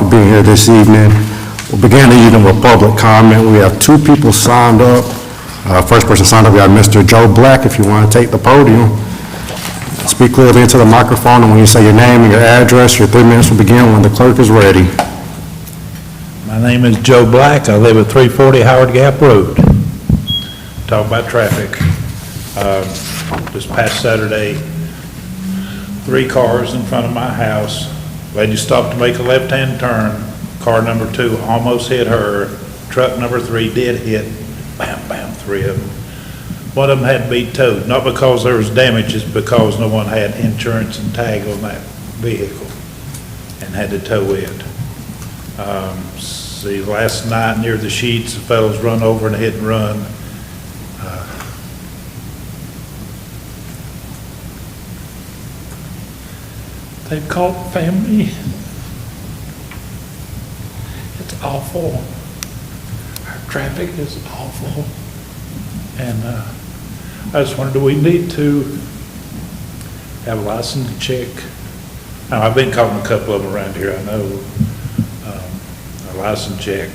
for being here this evening. We'll begin the evening with public comment. We have two people signed up. First person signed up, we have Mr. Joe Black. If you want to take the podium, speak clearly into the microphone, and when you say your name and your address, your 3 minutes will begin when the clerk is ready. My name is Joe Black. I live at 340 Howard Gap Road. Talk about traffic. This past Saturday, 3 cars in front of my house. Lady stopped to make a left-hand turn. Car number 2 almost hit her. Truck number 3 did hit. Bam, bam, 3 of them. One of them had to be towed, not because there was damage, it's because no one had insurance and tag on that vehicle and had to tow it. See, last night near the Sheets, the fellows run over and hit and run. They've caught family. It's awful. Our traffic is awful. And I just wondered, do we need to have a license check? Now, I've been calling a couple of them around here, I know. A license check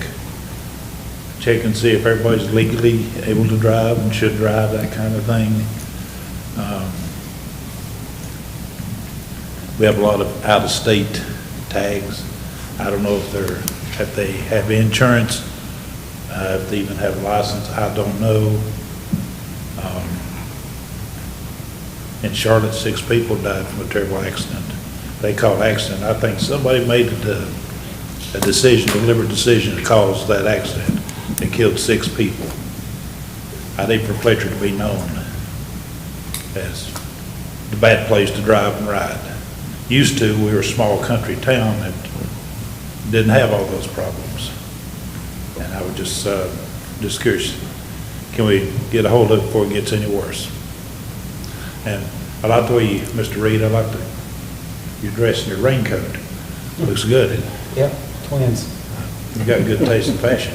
and see if everybody's legally able to drive and should drive, that kind of thing. We have a lot of out-of-state tags. I don't know if they have insurance, if they even have a license, I don't know. In Charlotte, 6 people died from a terrible accident. They called accident. I think somebody made a decision, a deliberate decision to cause that accident. It killed 6 people. I need for Fletcher to be known as the bad place to drive and ride. Used to, we were a small country town that didn't have all those problems. And I would just curious, can we get a hold of it before it gets any worse? And I like the way you, Mr. Reed, I like you dress in your raincoat. Looks good. Yep, twins. You got good taste in fashion.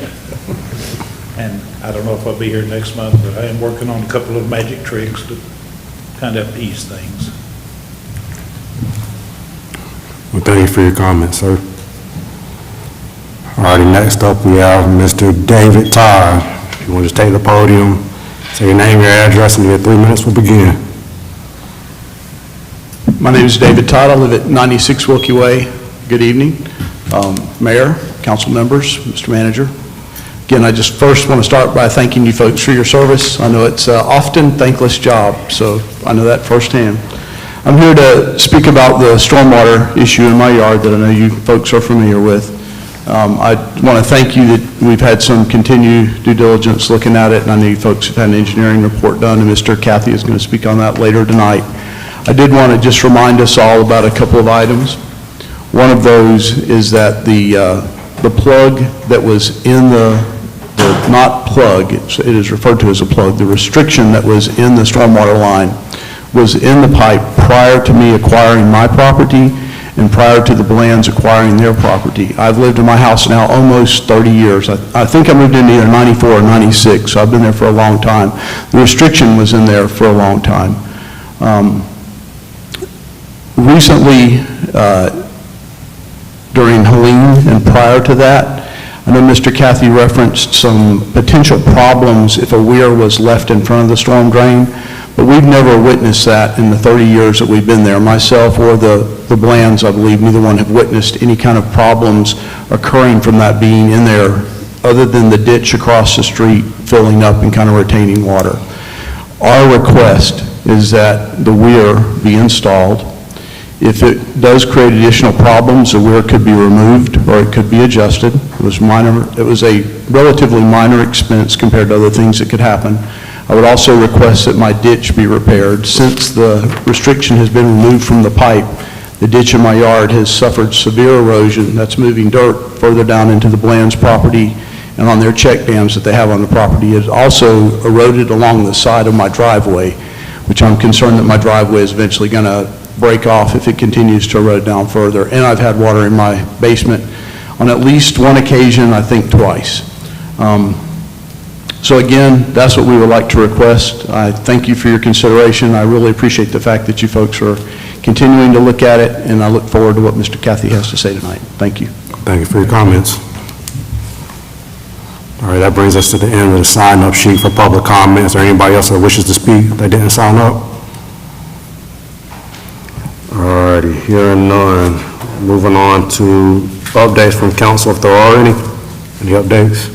And I don't know if I'll be here next month, but I am working on a couple of magic tricks to kind of ease things. Well, thank you for your comments, sir. All righty, next up we have Mr. David Todd. If you want to just take the podium, say your name, your address, and your 3 minutes will begin. My name is David Todd. I live at 96 Wilkie Way. Good evening, Mayor, council members, Mr. Manager. Again, I just first want to start by thanking you folks for your service. I know it's an often thankless job, so I know that firsthand. I'm here to speak about the stormwater issue in my yard that I know you folks are familiar with. I want to thank you that we've had some continued due diligence looking at it, and I know you folks have had an engineering report done, and Mr. Cathy is going to speak on that later tonight. I did want to just remind us all about a couple of items. One of those is that the plug that was in not plug, it is referred to as a plug, the restriction that was in the stormwater line was in the pipe prior to me acquiring my property and prior to the Blands acquiring their property. I've lived in my house now almost 30 years. I think I moved in either 94 or 96, so I've been there for a long time. The restriction was in there for a long time. Recently, during Helene and prior to that, I know Mr. Cathy referenced some potential problems if a weir was left in front of the storm drain, but we've never witnessed that in the 30 years that we've been there. Myself or the Blands, I believe, neither one have witnessed any kind of problems occurring from that being in there, other than the ditch across the street filling up and kind of retaining water. Our request is that the weir be installed. If it does create additional problems, the weir could be removed or it could be adjusted. It was a relatively minor expense compared to other things that could happen. I would also request that my ditch be repaired. Since the restriction has been removed from the pipe, the ditch in my yard has suffered severe erosion. That's moving dirt further down into the Bland's property and on their check dams that they have on the property. It also eroded along the side of my driveway, which I'm concerned that my driveway is eventually going to break off if it continues to erode down further. And I've had water in my basement on at least one occasion, I think twice. So again, that's what we would like to request. I thank you for your consideration. I really appreciate the fact that you folks are continuing to look at it, and I look forward to what Mr. Cathy has to say tonight. Thank you. Thank you for your comments. All right, that brings us to the end of the sign-up sheet for public comment. Is there anybody else that wishes to speak that didn't sign up? All righty, hearing none. Moving on to updates from council, if there are any. Any updates?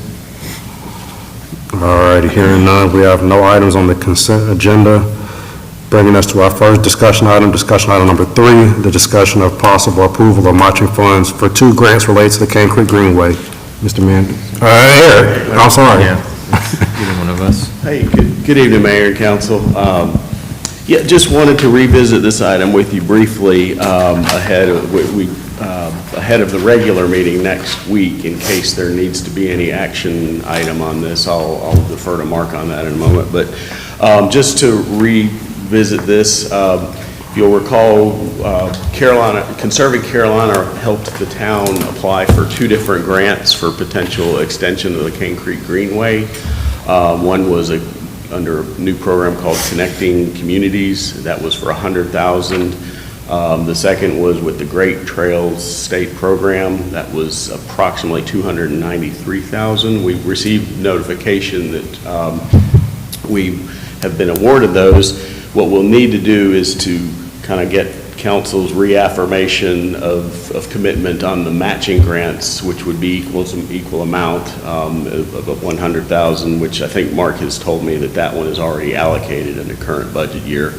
All righty, hearing none. We have no items on the consent agenda. Bringing us to our first discussion item number 3, the discussion of possible approval of matching funds for 2 grants related to the Cane Creek Greenway. Mr. Mann, Eric, I'm sorry. Either one of us. Hey, good evening, Mayor and Council. Yeah, just wanted to revisit this item with you briefly ahead of the regular meeting next week in case there needs to be any action item on this. I'll defer to Mark on that in a moment. But just to revisit this, if you'll recall, Conserving Carolina helped the town apply for 2 different grants for potential extension of the Cane Creek Greenway. One was under a new program called Connecting Communities. That was for $100,000. The second was with the Great Trails State Program. That was approximately $293,000. We received notification that we have been awarded those. What we'll need to do is to kind of get council's reaffirmation of commitment on the matching grants, which would be equal amount of 100,000, which I think Mark has told me that one is already allocated in the current budget year.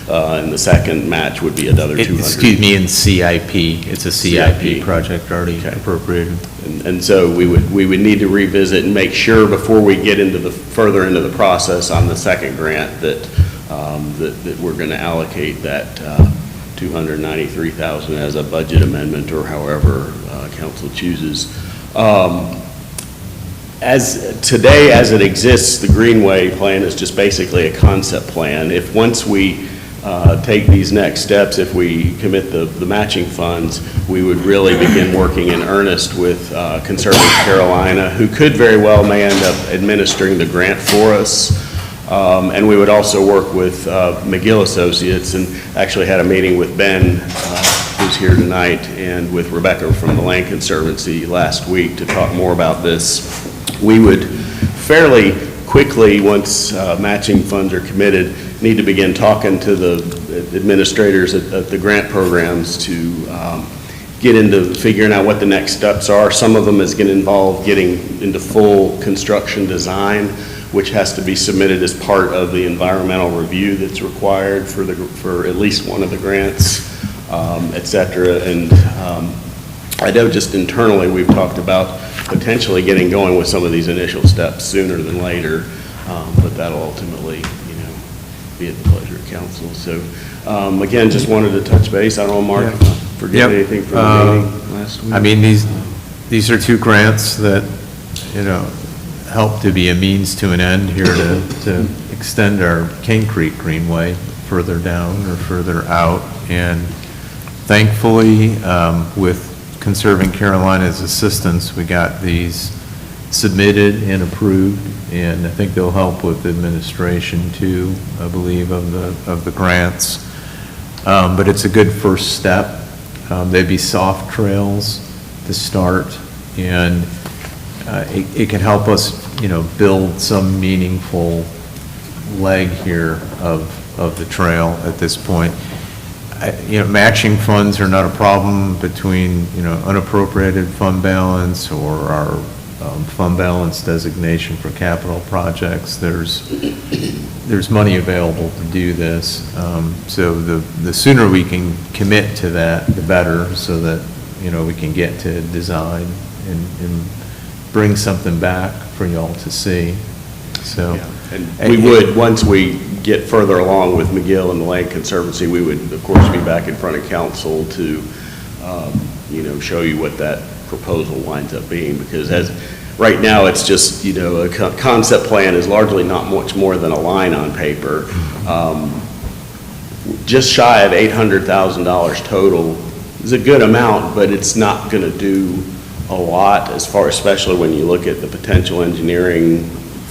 And the second match would be another 200. Excuse me, in CIP. It's a CIP project already appropriated. And so we would need to revisit and make sure before we get into further into the process on the second grant that we're going to allocate that $293,000 as a budget amendment or however council chooses. As today, as it exists, the Greenway plan is just basically a concept plan. If once we take these next steps, if we commit the matching funds, we would really begin working in earnest with Conserving Carolina, who could very well may end up administering the grant for us. And we would also work with McGill Associates, and actually had a meeting with Ben, who's here tonight, and with Rebecca from the Land Conservancy last week to talk more about this. We would fairly quickly, once matching funds are committed, need to begin talking to the administrators at the grant programs to get into figuring out what the next steps are. Some of them is going to involve getting into full construction design, which has to be submitted as part of the environmental review that's required for at least one of the grants, et cetera. And I know just internally we've talked about potentially getting going with some of these initial steps sooner than later, but that'll ultimately, be at the pleasure of council. So again, just wanted to touch base. I don't know, Mark, if I forget anything from the meeting last week. I mean, these are 2 grants that, help to be a means to an end here to extend our Cane Creek Greenway further down or further out. And thankfully, with Conserving Carolina's assistance, we got these submitted and approved, and I think they'll help with administration too, I believe, of the grants. But it's a good first step. They'd be soft trails to start, and it can help us, build some meaningful leg here of the trail at this point. Matching funds are not a problem between, unappropriated fund balance or our fund balance designation for capital projects. There's money available to do this. So the sooner we can commit to that, the better, so that, we can get to design and bring something back for y'all to see. So, and we would, once we get further along with McGill and the Land Conservancy, we would, of course, be back in front of council to, show you what that proposal winds up being. Because right now, it's just, a concept plan is largely not much more than a line on paper. Just shy of $800,000 total is a good amount, but it's not going to do a lot especially when you look at the potential engineering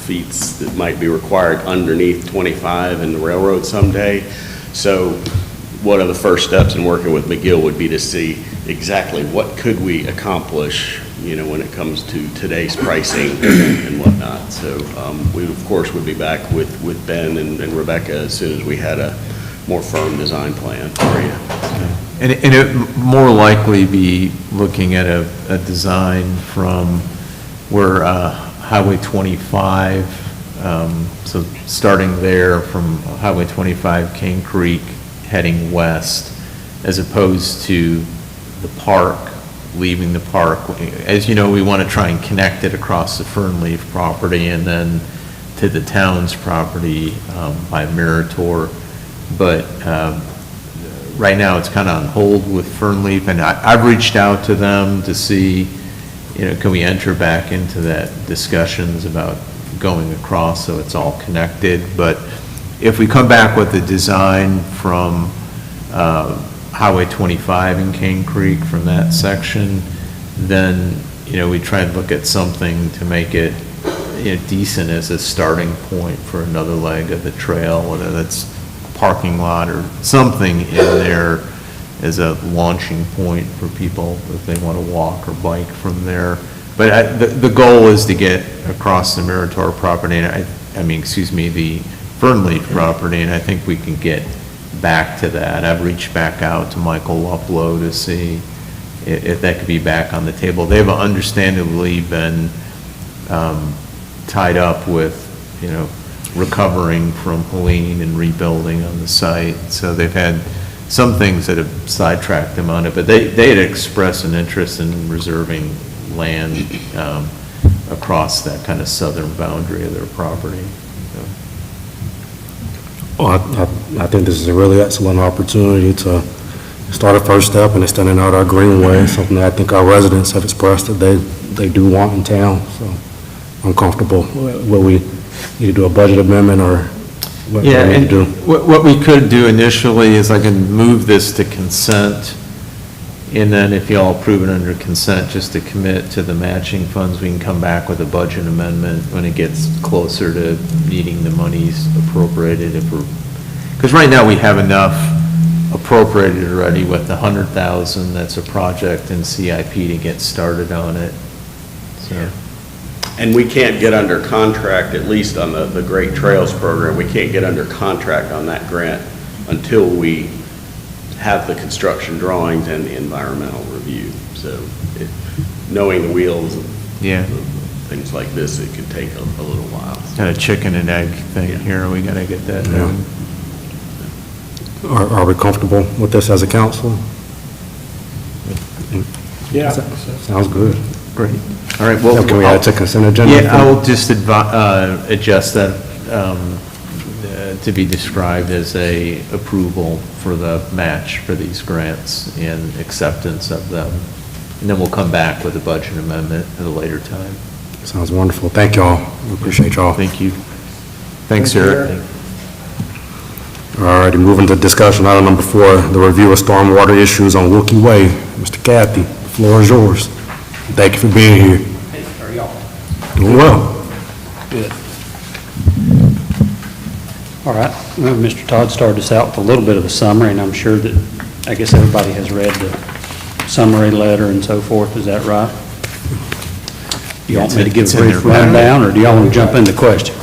feats that might be required underneath 25 and the railroad someday. So one of the first steps in working with McGill would be to see exactly what could we accomplish, when it comes to today's pricing and whatnot. So we, of course, would be back with Ben and Rebecca as soon as we had a more firm design plan for you. And it more likely be looking at a design from where Highway 25, so starting there from Highway 25, Cane Creek, heading west, as opposed to the park, leaving the park. As you know, we want to try and connect it across the Fernleaf property and then to the town's property by Meritor. But right now, it's kind of on hold with Fernleaf, and I've reached out to them to see, can we enter back into that discussions about going across so it's all connected. But if we come back with a design from Highway 25 in Cane Creek from that section, then, we try and look at something to make it, decent as a starting point for another leg of the trail, whether that's parking lot or something in there as a launching point for people if they want to walk or bike from there. But the goal is to get across the Meritor property, and the Fernleaf property, and I think we can get back to that. I've reached back out to Michael Luplow to see if that could be back on the table. They've understandably been tied up with, recovering from Helene and rebuilding on the site. So they've had some things that have sidetracked them on it, but they had expressed an interest in reserving land across that kind of southern boundary of their property. Well, I think this is a really excellent opportunity to start a first step in extending out our greenway, something that I think our residents have expressed that they do want in town. So I'm comfortable. Will we need to do a budget amendment or what do we need to do? What we could do initially is I can move this to consent, and then if y'all approve it under consent, just to commit to the matching funds, we can come back with a budget amendment when it gets closer to needing the monies appropriated. Because right now we have enough appropriated already with the 100,000 that's a project in CIP to get started on it. So. And we can't get under contract, at least on the Great Trails program, we can't get under contract on that grant until we have the construction drawings and the environmental review. So knowing the wheels and things like this, it could take a little while. Kind of chicken and egg thing here, we got to get that done. Are we comfortable with this as a council? Yeah. Sounds good. Great. All right, well. Can we add to consent agenda? Yeah, I'll just adjust that to be described as a approval for the match for these grants and acceptance of them. And then we'll come back with a budget amendment at a later time. Sounds wonderful. Thank y'all. We appreciate y'all. Thank you. Thanks, Eric. All righty, moving to discussion item number 4, the review of stormwater issues on Wilkie Way. Mr. Kathy, the floor is yours. Thank you for being here. Hey, how are y'all? Doing well. Good. All right, well, Mr. Todd started us out with a little bit of a summary, and I'm sure that, I guess everybody has read the summary letter and so forth, is that right? You want me to give a brief rundown, or do y'all want to jump into questions?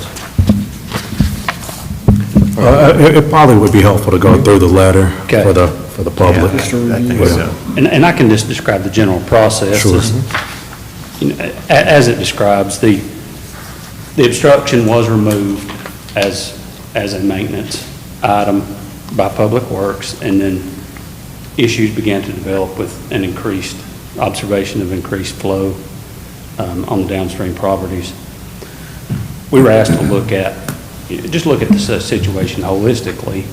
It probably would be helpful to go through the letter Okay. for the public. I think Yeah. so. And I can just describe the general process. Sure. As it describes, the obstruction was removed as a maintenance item by Public Works, and then issues began to develop with an increased observation of increased flow on the downstream properties. We were asked to look at the situation holistically.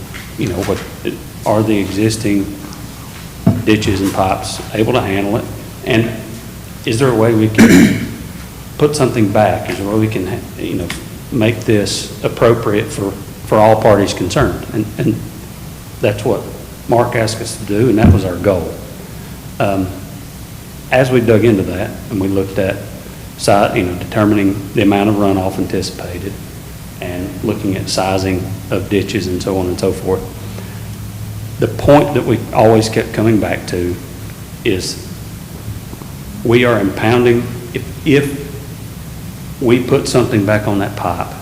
What are the existing ditches and pipes able to handle it? And is there a way we can put something back? Is there a way we can, make this appropriate for all parties concerned? And that's what Mark asked us to do, and that was our goal. As we dug into that and we looked at determining the amount of runoff anticipated and looking at sizing of ditches and so on and so forth, the point that we always kept coming back to is we are impounding, if we put something back on that pipe,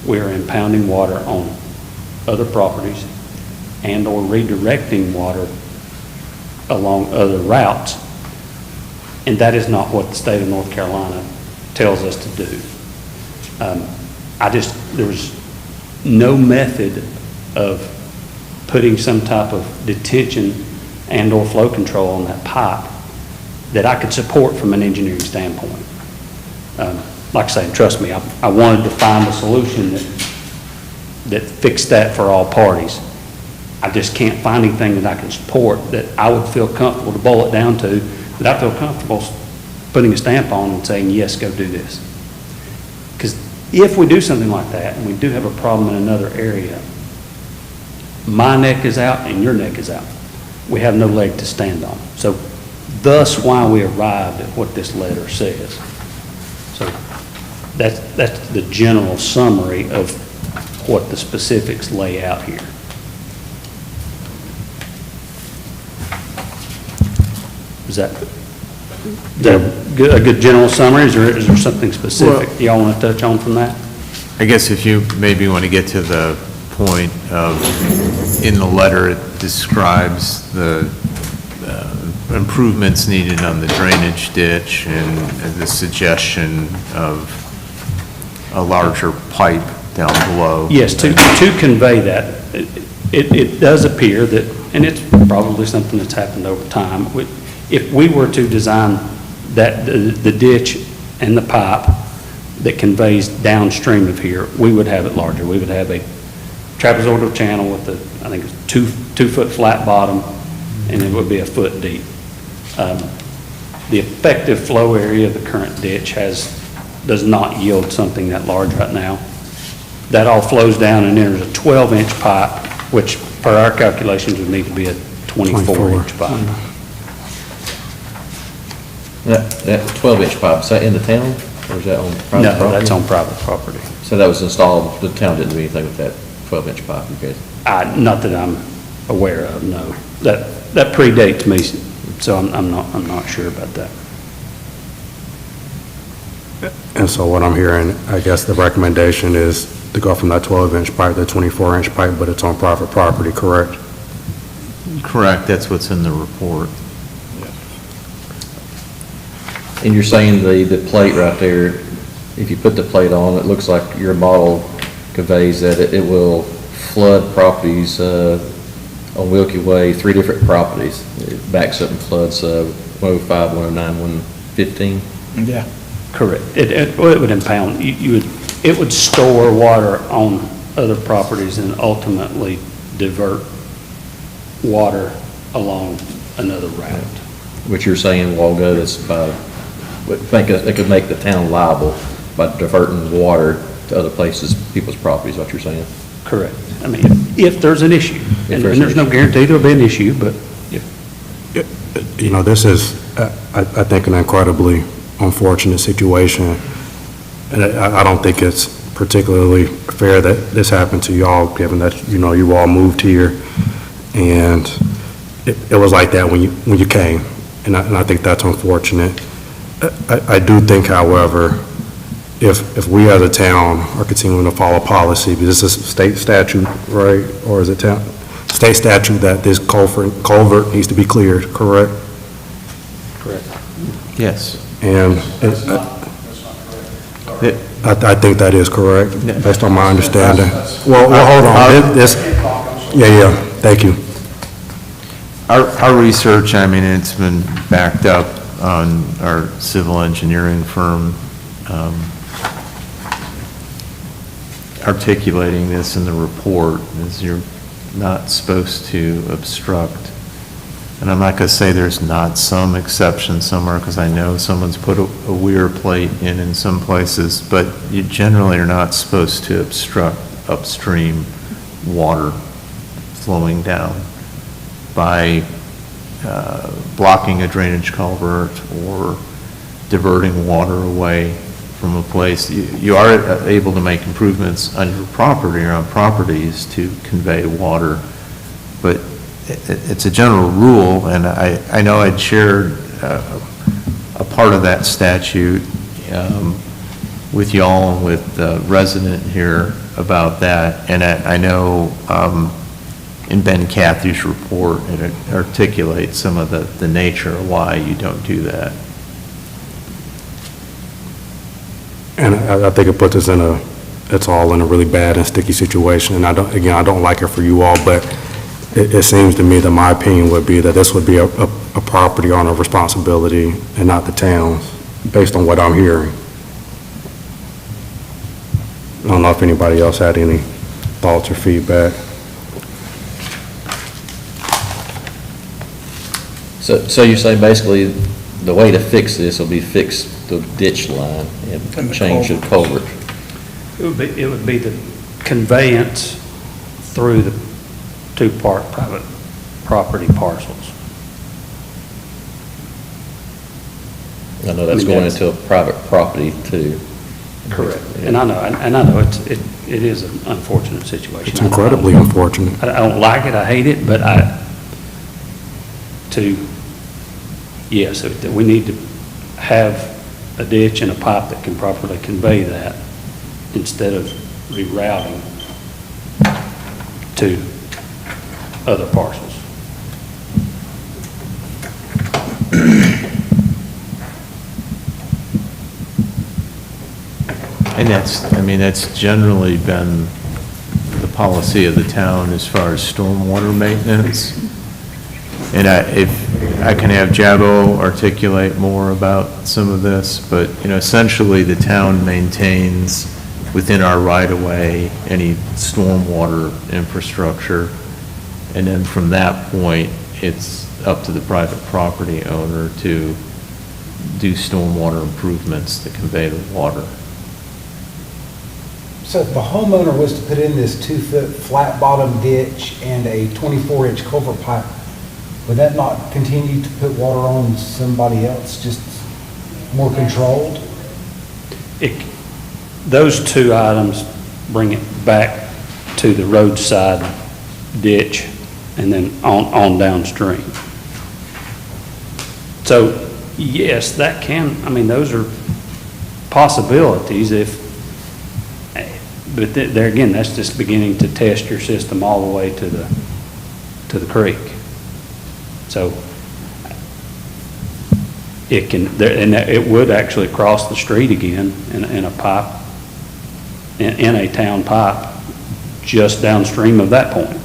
we are impounding water on other properties and/or redirecting water along other routes. And that is not what the state of North Carolina tells us to do. There's no method of putting some type of detention and/or flow control on that pipe that I could support from an engineering standpoint. Like I say, trust me, I wanted to find a solution that fixed that for all parties. I just can't find anything that I can support that I would feel comfortable to boil it down to, that I feel comfortable putting a stamp on and saying, yes, go do this. Because if we do something like that, and we do have a problem in another area, my neck is out and your neck is out. We have no leg to stand on. So thus why we arrived at what this letter says. So that's the general summary of what the specifics lay out here. Is that a good general summary? Is there something specific y'all want to touch on from that? I guess if you maybe want to get to the point of, in the letter, it describes the improvements needed on the drainage ditch and the suggestion of a larger pipe down below. Yes, to convey that, it does appear that, and it's probably something that's happened over time, if we were to design that, the ditch and the pipe that conveys downstream of here, we would have it larger. We would have a trapezoidal channel with I think it's 2 foot flat bottom, and it would be a foot deep. The effective flow area of the current ditch does not yield something that large right now. That all flows down and enters a 12-inch pipe, which per our calculations would need to be a 24-inch pipe. That 12-inch pipe, is that in the town, or is that on private property? No, that's on private property. So that was installed, the town didn't do anything with that 12-inch pipe, you guys? Not that I'm aware of, no. That predates me, so I'm not sure about that. And so what I'm hearing, I guess the recommendation is to go from that 12-inch pipe to 24-inch pipe, but it's on private property, correct? Correct, that's what's in the report. And you're saying the plate right there, if you put the plate on, it looks like your model conveys that it will flood properties on Wilkie Way, 3 different properties. It backs up and floods 105, 109, 115. Yeah. Correct. It would impound, it would store water on other properties and ultimately divert water along another route. Which you're saying, Walgo, that's it could make the town liable by diverting water to other places, people's properties, what you're saying? Correct. I mean, if there's an issue, and there's an there's no guarantee there'll be an issue, but if, You know, this is, I think, an incredibly unfortunate situation. And I don't think it's particularly fair that this happened to y'all, given that, you know, you all moved here. And it was like that when you came. And I think that's unfortunate. I do think, however, if we as a town are continuing to follow policy, because this is state statute, right? Or is it state statute that this culvert needs to be cleared, correct? correct. Yes. And I think that is correct, based on my understanding. Well, hold on, yeah, thank you. Our research, I mean, it's been backed up on our civil engineering firm articulating this in the report, is you're not supposed to obstruct. And I'm not going to say there's not some exception somewhere, because I know someone's put a weir plate in some places, but you generally are not supposed to obstruct upstream water flowing down by blocking a drainage culvert or diverting water away from a place. You are able to make improvements on your property or on properties to convey water, but it's a general rule, and I know I'd shared a part of that statute with y'all and with the resident here about that, and I know in Ben Cathy's report, it articulates some of the nature of why you don't do that. And I think it puts us it's all in a really bad and sticky situation, and I don't like it for you all, but it seems to me that my opinion would be that this would be a property owner responsibility and not the town's, based on what I'm hearing. I don't know if anybody else had any thoughts or feedback. So you say basically the way to fix this will be fix the ditch line and change the culvert? It would be the conveyance through the two private property parcels. I know that's I mean, going that's- into a private property too. Correct. And I know it is an unfortunate situation. It's incredibly unfortunate. I don't like it, I hate it, but yes, we need to have a ditch and a pipe that can properly convey that instead of rerouting to other parcels. And that's generally been the policy of the town as far as stormwater maintenance. And if I can have Jabo articulate more about some of this, but, essentially the town maintains within our right-of-way any stormwater infrastructure. And then from that point, it's up to the private property owner to do stormwater improvements to convey the water. So if the homeowner was to put in this 2-foot flat bottom ditch and a 24-inch culvert pipe, would that not continue to put water on somebody else, just more controlled? Those two items bring it back to the roadside ditch and then on downstream. So, yes, that those are possibilities but there again, that's just beginning to test your system all the way to the creek. So it would actually cross the street again in a pipe, in a town pipe, just downstream of that point.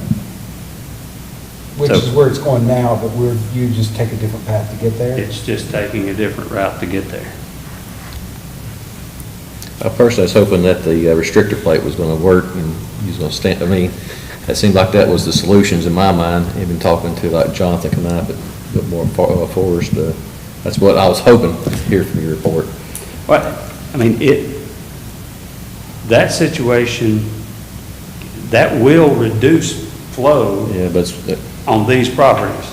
Which is where it's going now, but you just take a different path to get there? It's just taking a different route to get there. I personally was hoping that the restrictor plate was going to work and he was going to stand, it seemed like that was the solutions in my mind, even talking to like Jonathan Knight, but more Forrest, that's what I was hoping to hear from your report. Well, that situation, that will reduce flow Yeah, but on these properties.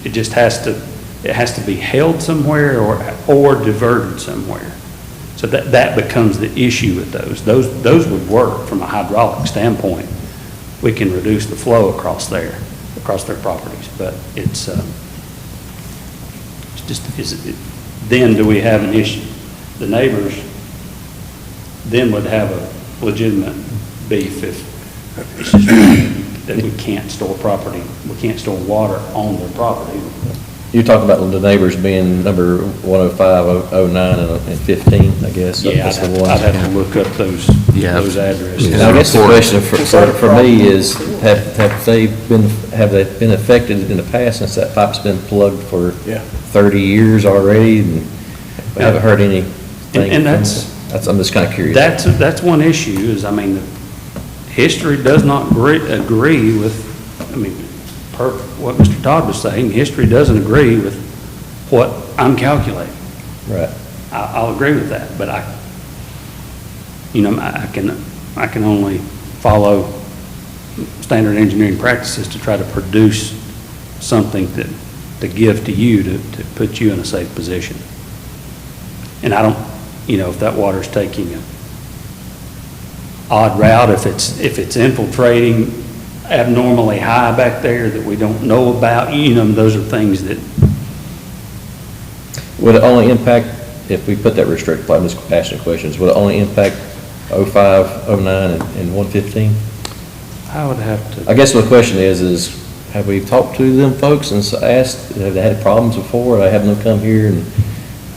It just has to be held somewhere or diverted somewhere. So that becomes the issue with those. Those would work from a hydraulic standpoint. We can reduce the flow across their properties, but then do we have an issue? The neighbors then would have a legitimate beef if it's just that we can't store water on their property. you talked about the neighbors being number 105, 09, and 15, I guess. Yeah, That's the ones. I'd have to look up those addresses. And I guess the question for me is, have they been affected in the past since that pipe's been plugged for 30 years already? And we haven't heard anything. And I'm just kind of curious. That's one issue is, history does not agree with, per what Mr. Todd was saying, history doesn't agree with what I'm calculating. Right. I'll agree with that, but I can only follow standard engineering practices to try to produce something to give to you to put you in a safe position. And I don't, if that water's taking an odd route, if it's infiltrating abnormally high back there that we don't know about, those are things that, Would it only impact, if we put that restricted plat, I'm just asking questions, would it only impact 05, 09, and 115? I would have to. I guess the question is have we talked to them folks and asked, have they had problems before? I have them come here, and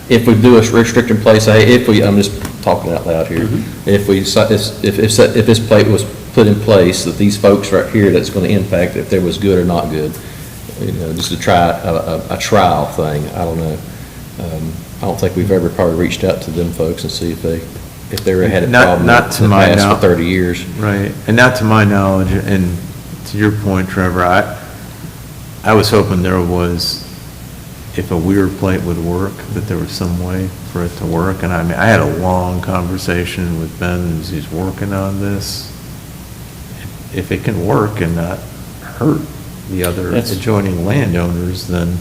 if we do a restrict in place, I'm just talking out loud here. If this plate was put in place, that these folks right here, that's going to impact if there was good or not good, just to try a trial thing, I don't know. I don't think we've ever probably reached out to them folks and see if they ever had a problem Not to in the my past for knowledge. 30 years. Right, and not to my knowledge, and to your point, Trevor, I was hoping there was, if a weird plate would work, that there was some way for it to work, and I mean, I had a long conversation with Ben as he's working on this. If it can work and not hurt the other That's- adjoining landowners, then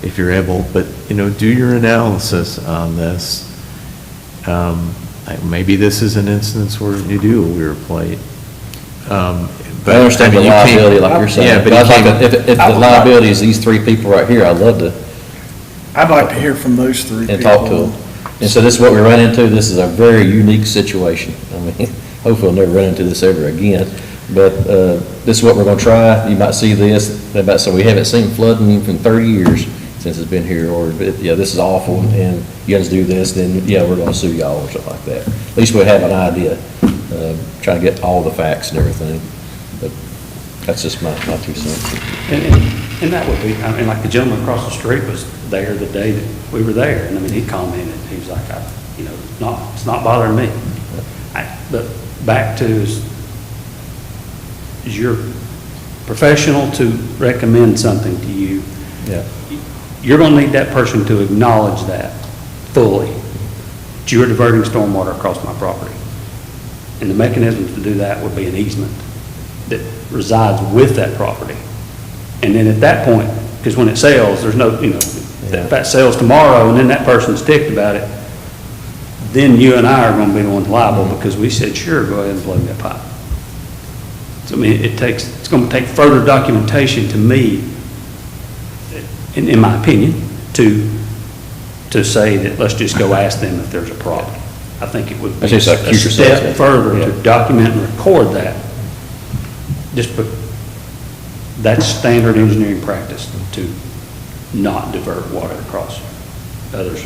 if you're able, but, do your analysis on this. Maybe this is an instance where you do a weird plate. I understand the mean, you can't- liability, like you're saying. Yeah, but I'd you like can't, to- if the liability is these three people right here, I'd love to, I'd like to hear from those three people. and talk to them. And so this is what we run into, this is a very unique situation. I mean, hopefully we'll never run into this ever again, but this is what we're gonna try. You might see this, so we haven't seen flooding in 30 years since it's been here, or, yeah, this is awful, and you guys do this, then, yeah, we're gonna sue y'all or something like that. At least we have an idea, trying to get all the facts and everything, but that's just my 2 cents. And that would be, I mean, like the gentleman across the street was there the day that we were there, and I mean, he commented, he was like, it's not bothering me. But back to, is you're professional to recommend something to you, Yeah. you're gonna need that person to acknowledge that fully. That you're diverting stormwater across my property. And the mechanism to do that would be an easement that resides with that property. And then at that point, because when it sells, there's no, if that sells tomorrow and then that person's ticked about it, then you and I are gonna be the ones liable because we said, sure, go ahead and plug that pipe. So I mean, it's gonna take further documentation to me, in my opinion, to say that let's just go ask them if there's a problem. I think it would be That's just like a future step sales. further Yeah. to document and record that. That's standard engineering practice to not divert water across others.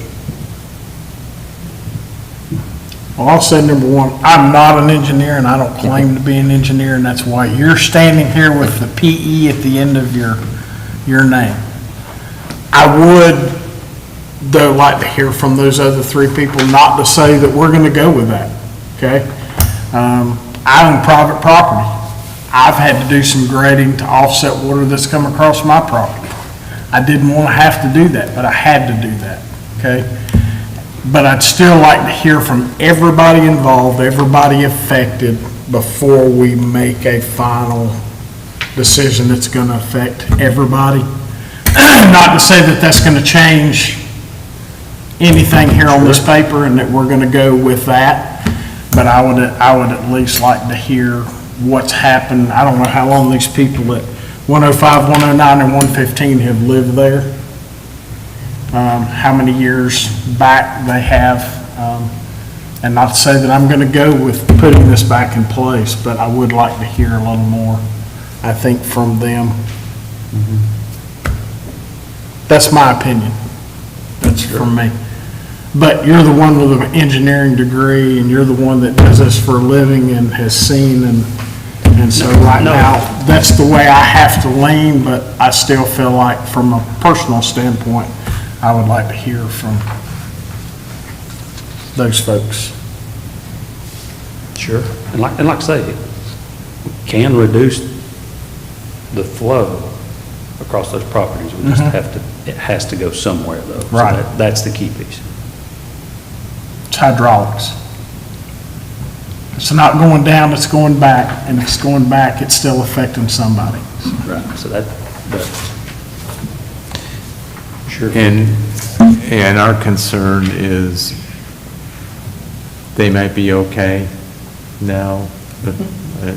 Well, I'll say number one, I'm not an engineer and I don't claim to be an engineer, and that's why you're standing here with the PE at the end of your name. I would, though, like to hear from those other three people, not to say that we're gonna go with that, okay? I own private property. I've had to do some grading to offset water that's come across my property. I didn't want to have to do that, but I had to do that, okay? But I'd still like to hear from everybody involved, everybody affected, before we make a final decision that's going to affect everybody. Not to say that that's going to change anything here on this paper and that we're going to go with that, but I would at least like to hear what's happened. I don't know how long these people at 105, 109, and 115 have lived there. How many years back they have. And not to say that I'm going to go with putting this back in place, but I would like to hear a little more, I think, from them. That's my opinion. That's from me. But you're the one with an engineering degree, and you're the one that does this for a living and has seen, and so right now, that's the way I have to lean, but I still feel like, from a personal standpoint, I would like to hear from those folks. Sure. And like I say, it can reduce the flow across those properties. We just have to, it has to go somewhere though. So Right. That's the key piece. It's hydraulics. It's not going down, it's going back, and if it's going back, it's still affecting somebody. Right. So that, sure. And our concern is they might be okay now, but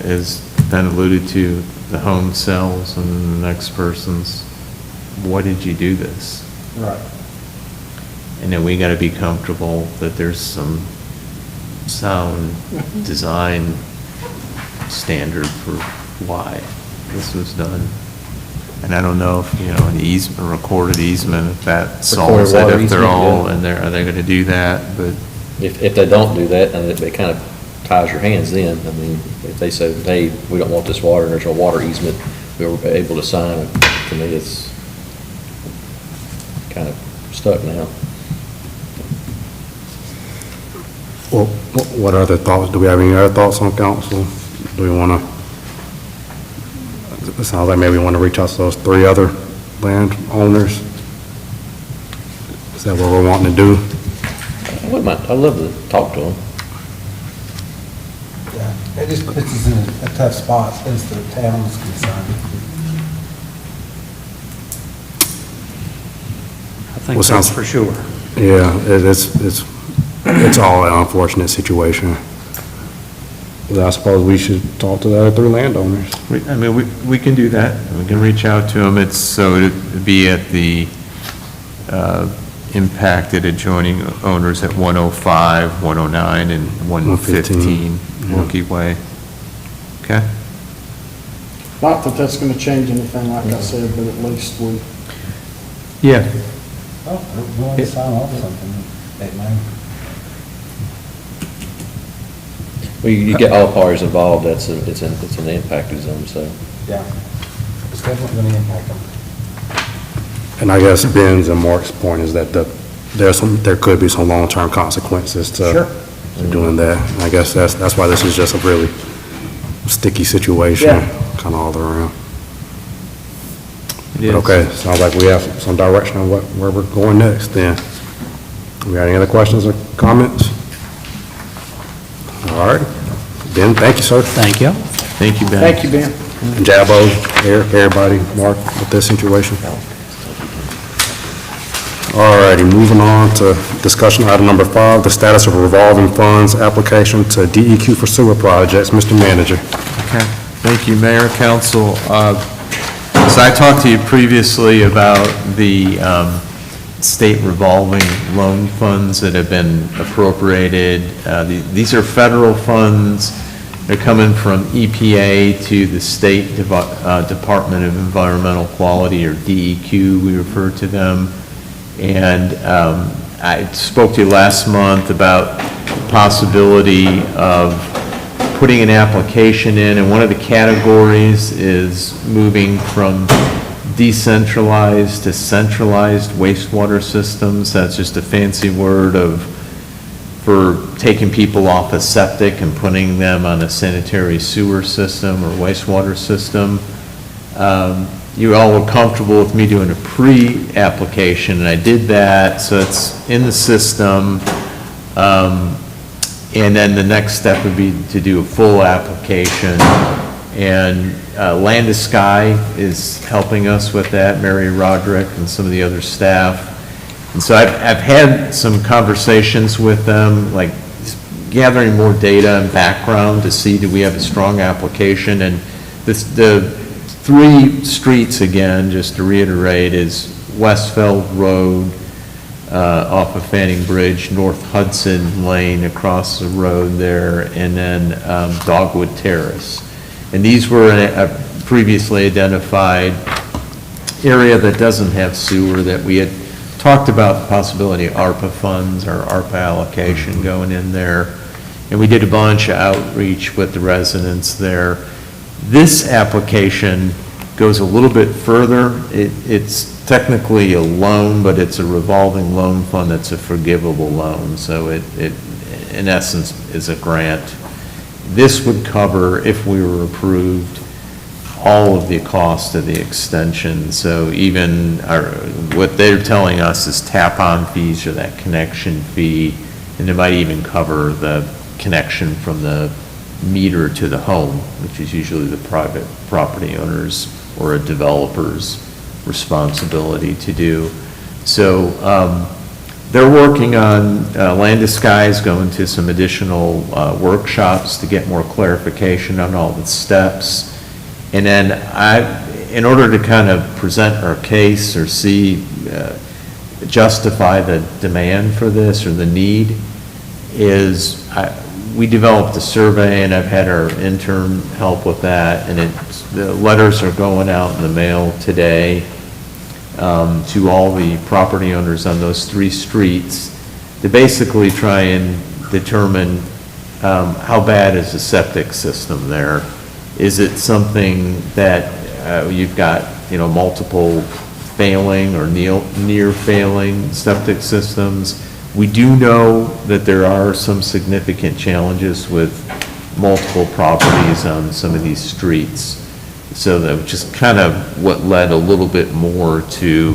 is Ben alluded to, the home sells, and then the next person's, what did you do this? Right. And then we gotta be comfortable that there's some sound design standard for why this was done. And I don't know if, an easement, a recorded easement, if that solves it, water if they're easement, all, yeah. and are they gonna do that? But, If they don't do that, then it kind of ties your hands then. I mean, if they say, hey, we don't want this water, and there's a water easement, we were able to sign it, to me, it's kind of stuck now. Well, what other thoughts, do we have any other thoughts on council? Do we want to, it sounds like maybe we want to reach out to those 3 other landowners? Is that what we're wanting to do? I wouldn't mind, I'd love to talk to them. Yeah, it just puts us in a tough spot as the town is concerned. I think Well, sounds- that's for sure. Yeah, it's all an unfortunate situation. Well, I suppose we should talk to the other 3 landowners. we can do that. We can reach out to them. It'd be at the impacted adjoining owners at 105, 109, and 115 Wilkie Way. Okay? Not that that's gonna change anything, like I said, but at least we, Yeah. Oh, they're willing to sign off something, that may. Well, you get all parties involved, it's an impacted zone, so. Yeah, it's definitely going to impact them. And I guess Ben's and Mark's point is that there could be some long-term consequences to doing that. And I guess that's why this is just a really sticky situation, Yeah. kind of all around. It is. But okay, sounds like we have some direction on where we're going next then. We got any other questions or comments? All right. Ben, thank you, sir. Thank you. Thank you, Ben. thank you, Ben. And Jabbo, Eric, everybody, Mark, with this situation. All righty, moving on to discussion item number 5, the status of revolving funds application to DEQ for sewer projects. Mr. Manager. Okay, thank you, Mayor, Council. So I talked to you previously about the state revolving loan funds that have been appropriated. These are federal funds. They're coming from EPA to the State Department of Environmental Quality, or DEQ, we refer to them. And I spoke to you last month about the possibility of putting an application in, and one of the categories is moving from decentralized to centralized wastewater systems. That's just a fancy word for taking people off a septic and putting them on a sanitary sewer system or wastewater system. You all were comfortable with me doing a pre-application, and I did that, so it's in the system. And then the next step would be to do a full application. And Land to Sky is helping us with that, Mary Roderick and some of the other staff. And so I've had some conversations with them, like gathering more data and background to see, do we have a strong application? And the 3 streets, again, just to reiterate, is Westfeld Road, off of Fanning Bridge, North Hudson Lane across the road there, and then Dogwood Terrace. And these were a previously identified area that doesn't have sewer, that we had talked about the possibility of ARPA funds or ARPA allocation going in there. And we did a bunch of outreach with the residents there. This application goes a little bit further. It's technically a loan, but it's a revolving loan fund that's a forgivable loan. So it in essence, is a grant. This would cover, if we were approved, all of the cost of the extension. So even what they're telling us is tap-on fees, or that connection fee, and it might even cover the connection from the meter to the home, which is usually the private property owners or a developer's responsibility to do. So they're working on, Landis is going to some additional workshops to get more clarification on all the steps. And then in order to kind of present our case or justify the demand for this or the need, we developed a survey, and I've had our intern help with that, and the letters are going out in the mail today to all the property owners on those 3 streets to basically try and determine how bad is the septic system there. Is it something that you've got, multiple failing or near failing septic systems? We do know that there are some significant challenges with multiple properties on some of these streets. So that was just kind of what led a little bit more to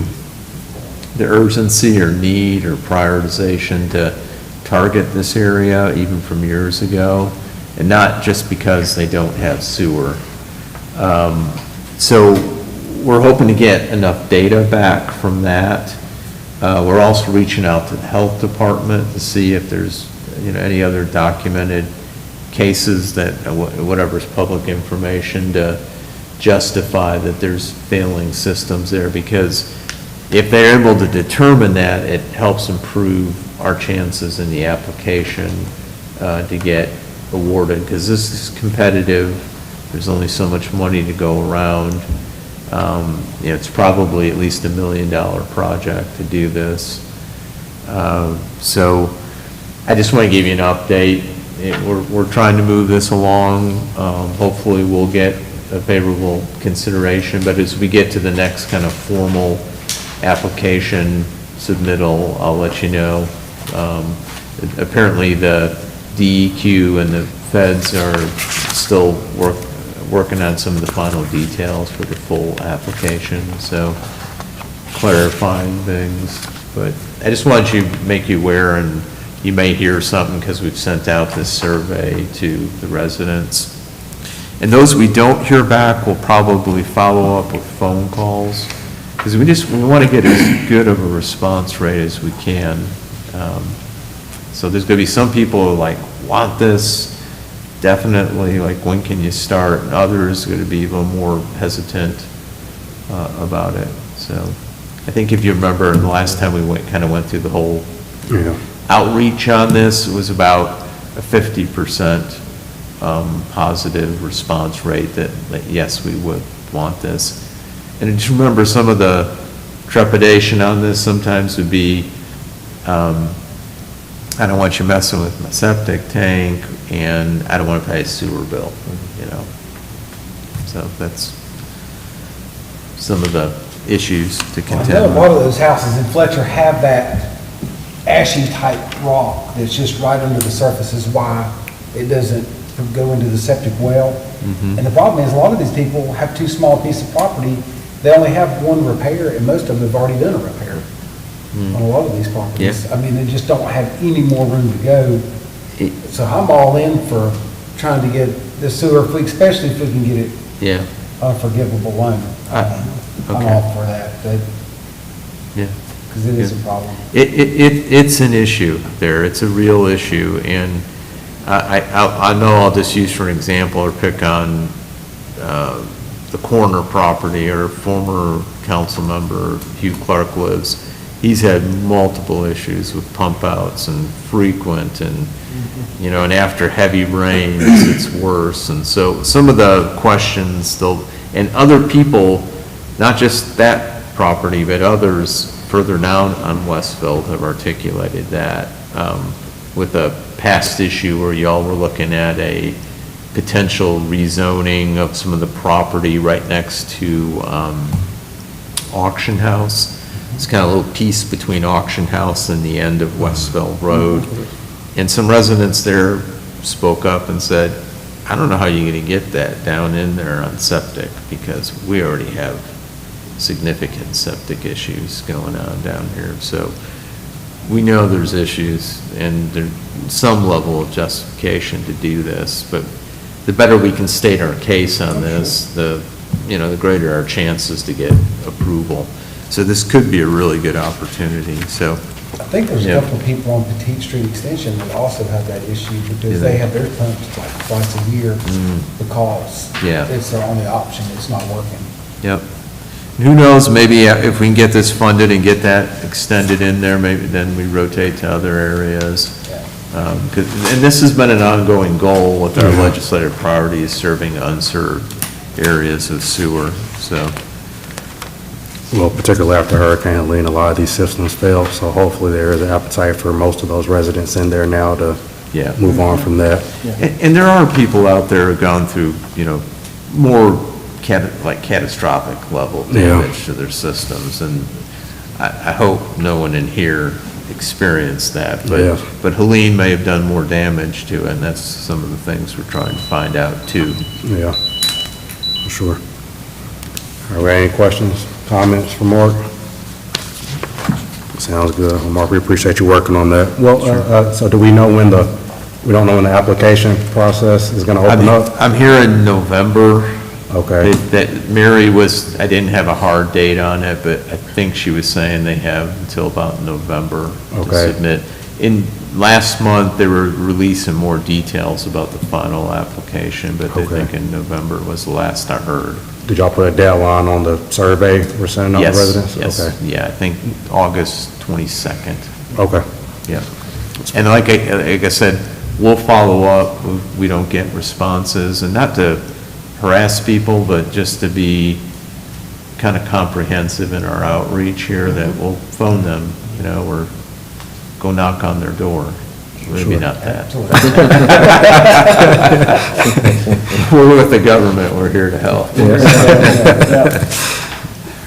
the urgency or need or prioritization to target this area even from years ago, and not just because they don't have sewer. So we're hoping to get enough data back from that. We're also reaching out to the health department to see if there's, any other documented cases that, whatever's public information, to justify that there's failing systems there, because if they're able to determine that, it helps improve our chances in the application to get awarded, because this is competitive. There's only so much money to go around. It's probably at least $1 million project to do this. So I just want to give you an update. We're trying to move this along. Hopefully we'll get a favorable consideration, but as we get to the next kind of formal application submittal, I'll let you know. Apparently the DEQ and the feds are still working on some of the final details for the full application, so clarifying things. But I just wanted to make you aware, and you may hear something because we've sent out this survey to the residents. And those we don't hear back, we'll probably follow up with phone calls, because we want to get as good of a response rate as we can. So there's going to be some people who want this, definitely, when can you start? And others are going to be a little more hesitant about it. So I think if you remember, the last time we went through the whole outreach on this, it was about a 50% positive response rate that yes, we would want this. And just remember, some of the trepidation on this sometimes would be, I don't want you messing with my septic tank, and I don't want to pay a sewer bill, So that's some of the issues to I contend know a with. lot of those houses in Fletcher have that ashy type rock that's just right under the surface, is why it doesn't go into the septic well. Mm-hmm. And the problem is, a lot of these people have too small a piece of property. They only have one repair, and most of them have already done a repair on a lot of these properties. Yeah. I mean, they just don't have any more room to go. So I'm all in for trying to get the sewer, especially if we can get it Yeah, on a forgivable loan. I'm okay. all for that, yeah. because it is a problem. It's an issue there. It's a real issue, and I know I'll just use for an example or pick on the corner property or former council member Hugh Clark lives. He's had multiple issues with pump outs and frequent, and and after heavy rains, it's worse. And so some of the questions and other people, not just that property, but others further down on Westfield have articulated that with a past issue where y'all were looking at a potential rezoning of some of the property right next to Auction House. It's kind of a little piece between Auction House and the end of Westville Road. And some residents there spoke up and said, I don't know how you're going to get that down in there on septic, because we already have significant septic issues going on down here. So we know there's issues, and there's some level of justification to do this, but the better we can state our case on this, the greater our chances to get approval. So this could be a really good opportunity. So I think there's a Yeah. couple of people on Petite Street Extension that also have that issue Do because they? they have their pumped like twice a year because Yeah. it's their only option, it's not working. Yep. Who knows, maybe if we can get this funded and get that extended in there, maybe then we rotate to other areas. And this has been an ongoing goal with our legislative priorities, serving unserved areas of sewer, so. Well, particularly after Hurricane Helene, a lot of these systems failed, so hopefully there is an appetite for most of those residents in there now to Yeah. move on from that. And there are people out there who've gone through, more like catastrophic level Yeah. damage to their systems, and I hope no one in here experienced that, Yeah. but Helene may have done more damage to it, and that's some of the things we're trying to find out, too. Yeah, for sure. Are there any questions, comments for Mark? Sounds good. Well, Mark, we appreciate you working on that. Well, so do we know we don't know when the application process is going to open up? I'm here in November. Okay, I didn't have a hard date on it, but I think she was saying they have until about November to Okay. submit. Last month, they were releasing more details about the final application, but they Okay. think in November was the last I heard. did y'all put a deadline on the survey we're sending out to Yes, residents? yes, Okay. yeah, I think August 22nd, Okay, yeah. And like I said, we'll follow up, if we don't get responses, and not to harass people, but just to be kind of comprehensive in our outreach here, that we'll phone them, or go knock on their door. Maybe Sure. not that. We're with the government, we're here to help.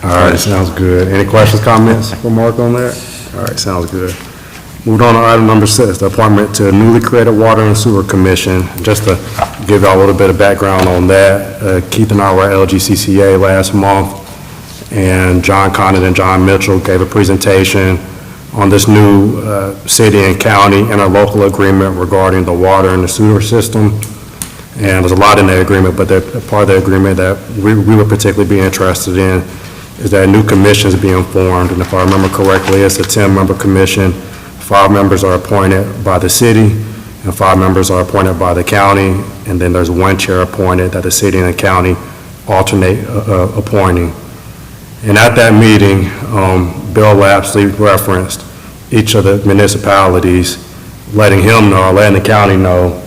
all right, sounds good. Any questions, comments for Mark on that? All right, sounds good. Moving on to item number 6, the appointment to newly created Water and Sewer Commission. Just to give y'all a little bit of background on that, Keith and I were at LGCCA last month, and John Condon and John Mitchell gave a presentation on this new city and county interlocal agreement regarding the water and the sewer system. And there's a lot in that agreement, but part of the agreement that we would particularly be interested in is that a new commission is being formed, and if I remember correctly, it's a 10-member commission. 5 members are appointed by the city, and 5 members are appointed by the county, and then there's 1 chair appointed that the city and the county alternate appointing. And at that meeting, Bill Lapsley referenced each of the municipalities, letting him know, letting the county know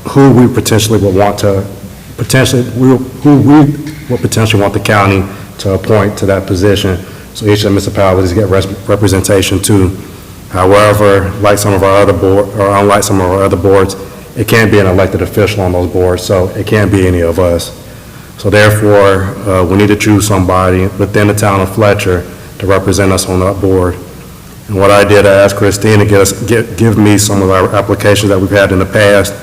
who we potentially would want to, who we would potentially want the county to appoint to that position. So each of the municipalities get representation too. However, like some of our other unlike some of our other boards, it can't be an elected official on those boards, so it can't be any of us. So therefore, we need to choose somebody within the town of Fletcher to represent us on that board. And what I did, I asked Christine to give me some of our applications that we've had in the past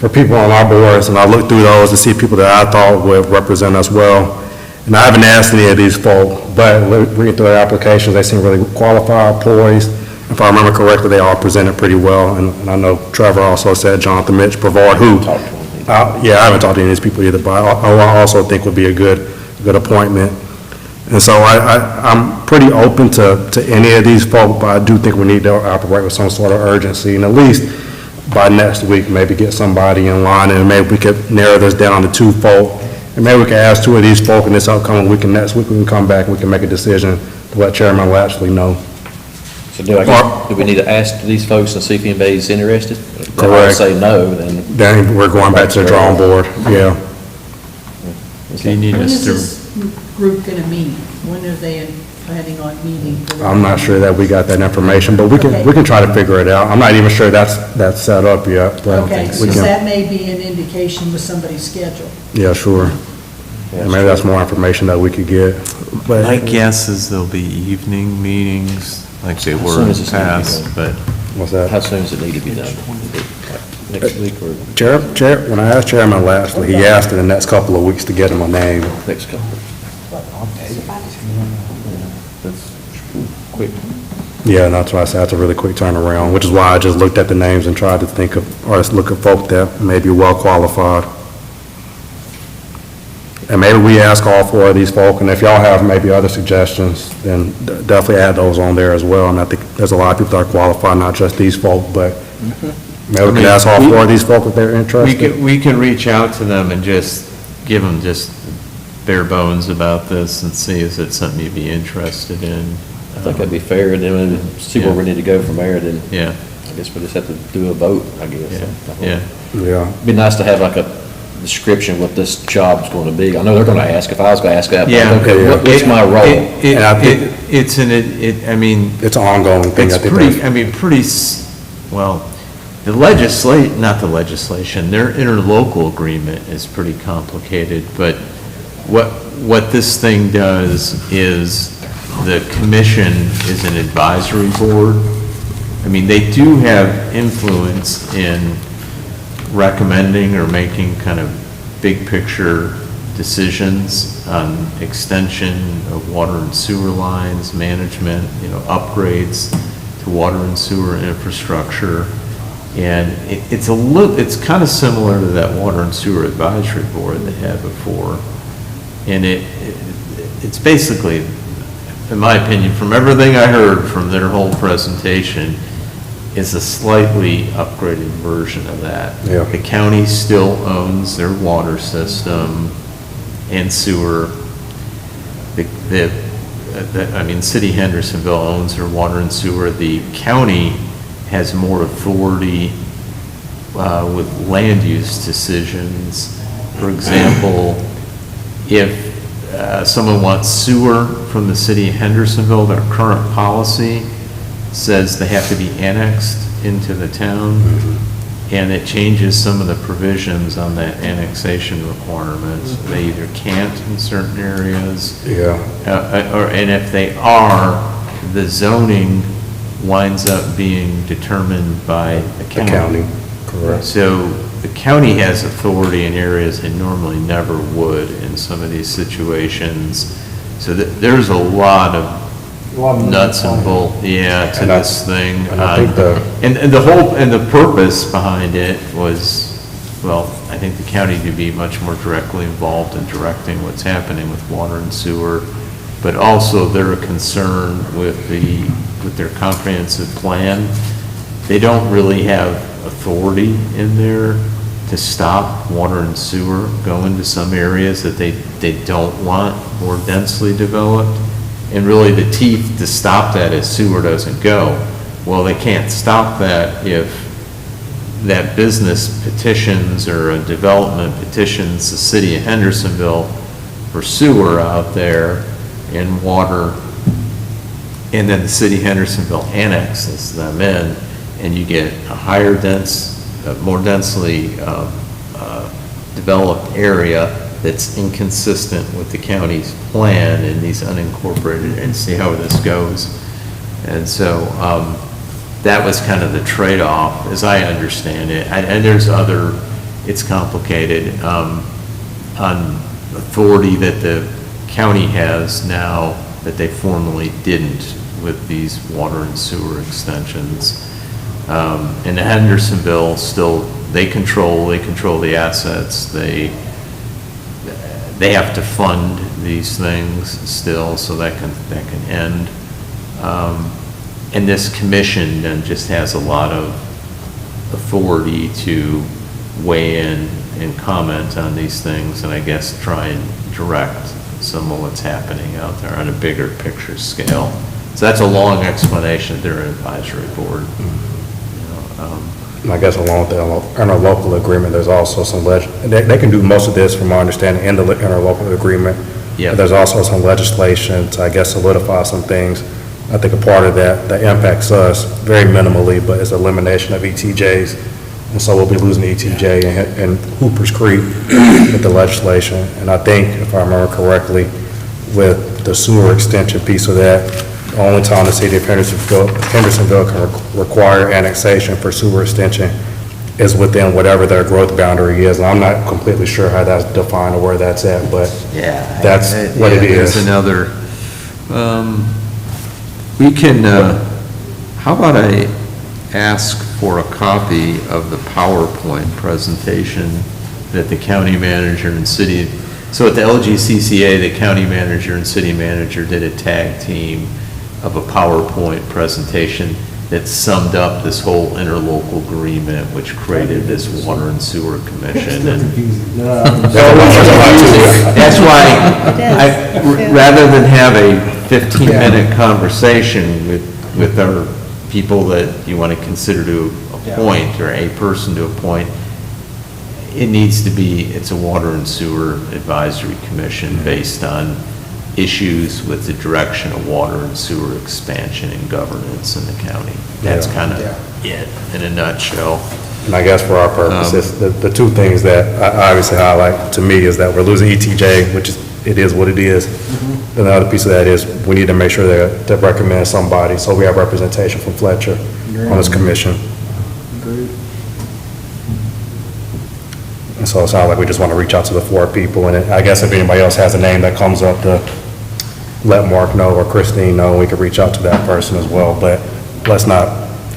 for people on our boards, and I looked through those to see people that I thought would represent us well. And I haven't asked any of these folk, but reading through their applications, they seem really qualified, poised. If I remember correctly, they all presented pretty well, and I know Trevor also said Jonathan Mitch Brevard, who, yeah, I haven't talked to any of these people either, but I also think would be a good appointment. And so I'm pretty open to any of these folk, but I do think we need to operate with some sort of urgency, and at least by next week, maybe get somebody in line, and maybe we could narrow this down to 2 folk, and maybe we can ask 2 of these folk in this upcoming week, and next week we can come back and we can make a decision to let Chairman Latchley know. So do we need to ask these folks and see if anybody's interested? If they Correct. say no, then. Then we're going back to the drawing board, yeah. Do you need When us is to? this group going to meet? When are they planning on meeting? for the- I'm not sure that we got that information, but we Okay. can try to figure it out. I'm not even sure that's set up yet, but Okay, we so can, that may be an indication with somebody's schedule. yeah, sure. And maybe that's more information that we could get, but. My guess is there'll be evening meetings, like they As were soon in as the it's need to be past, done. but What's that? How soon does it need to be done? Next week or When I asked Chairman Lashley, he asked in the next couple of weeks to get him a name. next couple? That's quick. Yeah, and that's why I said that's a really quick turnaround, which is why I just looked at the names and tried to think of, or just look at folk that may be well qualified. And maybe we ask all four of these folk, and if y'all have maybe other suggestions, then definitely add those on there as well. And I think there's a lot of people that are qualified, not just these folk, but maybe we can ask all four of these folk if they're interested. We can reach out to them and just give them just bare bones about this and see if it's something you'd be interested in. I think that'd be fair, and then we'll see where we need to go from there, then Yeah, I guess we just have to do a vote, I guess. yeah. Yeah. It'd be nice to have like a description what this job's going to be. I know they're going to ask, if I was going to ask that, but Yeah. okay, what's my role? And I think- I mean, It's an ongoing thing. it's I think pretty, that's- I mean, well, not the legislation, their interlocal agreement is pretty complicated, but what this thing does is the commission is an advisory board. I mean, they do have influence in recommending or making kind of big picture decisions on extension of water and sewer lines, management, upgrades to water and sewer infrastructure. And it's kind of similar to that water and sewer advisory board they had before. And it's basically, in my opinion, from everything I heard from their whole presentation, is a slightly upgraded version of that. Yeah. The county still owns their water system and sewer. City Hendersonville owns their water and sewer. The county has more authority with land use decisions. For example, if someone wants sewer from the city of Hendersonville, their current policy says they have to be annexed into the town, and it changes some of the provisions on that annexation requirements. They either can't in certain areas, Yeah. and if they are, the zoning winds up being determined by the The county. county, correct. So the county has authority in areas it normally never would in some of these situations. So there's a lot of nuts and bolts, to And I- this thing. and I think And the purpose behind it was, well, I think the county to be much more directly involved in directing what's happening with water and sewer, but also they're concerned with their comprehensive plan. They don't really have authority in there to stop water and sewer going to some areas that they don't want more densely developed. And really the teeth to stop that is sewer doesn't go. Well, they can't stop that if that business petitions or a development petitions the city of Hendersonville for sewer out there and water, and then the city of Hendersonville annexes them in, and you get a higher more densely developed area that's inconsistent with the county's plan in these unincorporated, and see how this goes. And so that was kind of the trade-off, as I understand it. And there's it's complicated, on authority that the county has now that they formerly didn't with these water and sewer extensions. And Hendersonville still, they control the assets. They have to fund these things still, so that can end. And this commission then just has a lot of authority to weigh in and comment on these things, and I guess try and direct some of what's happening out there on a bigger picture scale. So that's a long explanation. They're an advisory board. And I guess along with the interlocal agreement, there's also some they can do most of this, from my understanding, in the interlocal agreement. Yeah. But there's also some legislation to, I guess, solidify some things. I think a part of that impacts us very minimally, but it's elimination of ETJs. And so we'll be losing ETJ and Hooper's Creek with the legislation. And I think, if I remember correctly, with the sewer extension piece of that, the only time the city of Hendersonville can require annexation for sewer extension is within whatever their growth boundary is. And I'm not completely sure how that's defined or where that's at, but that's what it is. There's another, we can, how about I ask for a copy of the PowerPoint presentation that the county manager and city So at the LGCCA, the county manager and city manager did a tag team of a PowerPoint presentation that summed up this whole interlocal agreement, which created this water and sewer commission. And that's why, rather than have a 15-minute conversation with our people that you want to consider to appoint, or a person to appoint, it needs to be, it's a water and sewer advisory commission based on issues with the direction of water and sewer expansion and governance in the county. That's kind of it in a nutshell. And I guess for our purposes, the two things that I obviously highlight to me is that we're losing ETJ, which is, it is what it is. Then the other piece of that is we need to make sure to recommend somebody, so we have representation from Fletcher on this commission. And so it sounds like we just want to reach out to the 4 people, and I guess if anybody else has a name that comes up, to let Mark know or Christine know, we could reach out to that person as well, but let's not,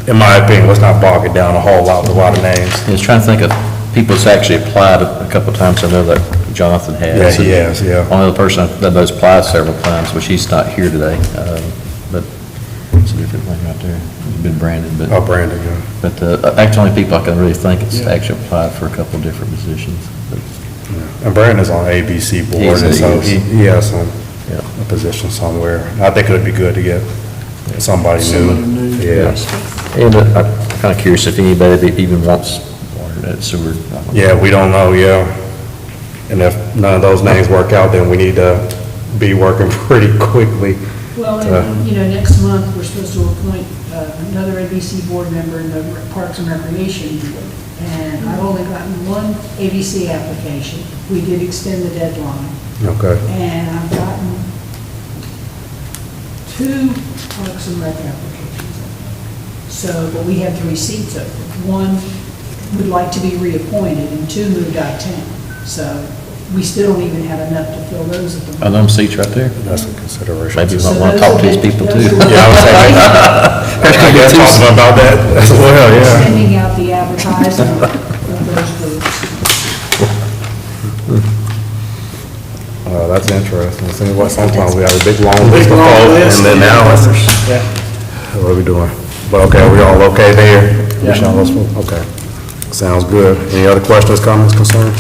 in my opinion, let's not bog it down a whole lot with a lot of names. I was trying to think of people that's actually applied a couple of times. I know that Jonathan has. Yeah, he has, yeah. Only other person that knows applied several times, which he's not here today, but it's a different thing right there. It's been Brandon, but. Oh, Brandon, yeah. But actually, only people I can really think it's actually applied for a couple of different positions. But And Brandon's on ABC board, He and is, so he he has a Yeah. position somewhere. I think it would be good to get somebody new. Yeah. And I'm kind of curious if anybody that even wants water and sewer. Yeah, we don't know, yeah. And if none of those names work out, then we need to be working pretty quickly. Well, and, you know, next month, we're supposed to appoint another ABC board member in the Parks and Recreation Board. And I've only gotten one ABC application. We did extend the deadline. Okay. And I've gotten 2 Parks and Rec applications. So, but we have 3 seats open. 1 would like to be reappointed, and 2 moved out of town. So we still don't even have enough to fill those at the moment. Are them seats right there? That's a consideration. Maybe you So might want to those talk to will these be- people those too. will be- Yeah, I would say, I guess talking about that as well, yeah. Sending out the advertisement of those groups. That's interesting. See what, sometimes we have a big long list of folks, and then now it's, what are we doing? But okay, are we all okay there? Okay. Sounds good. Any other questions, comments, concerns?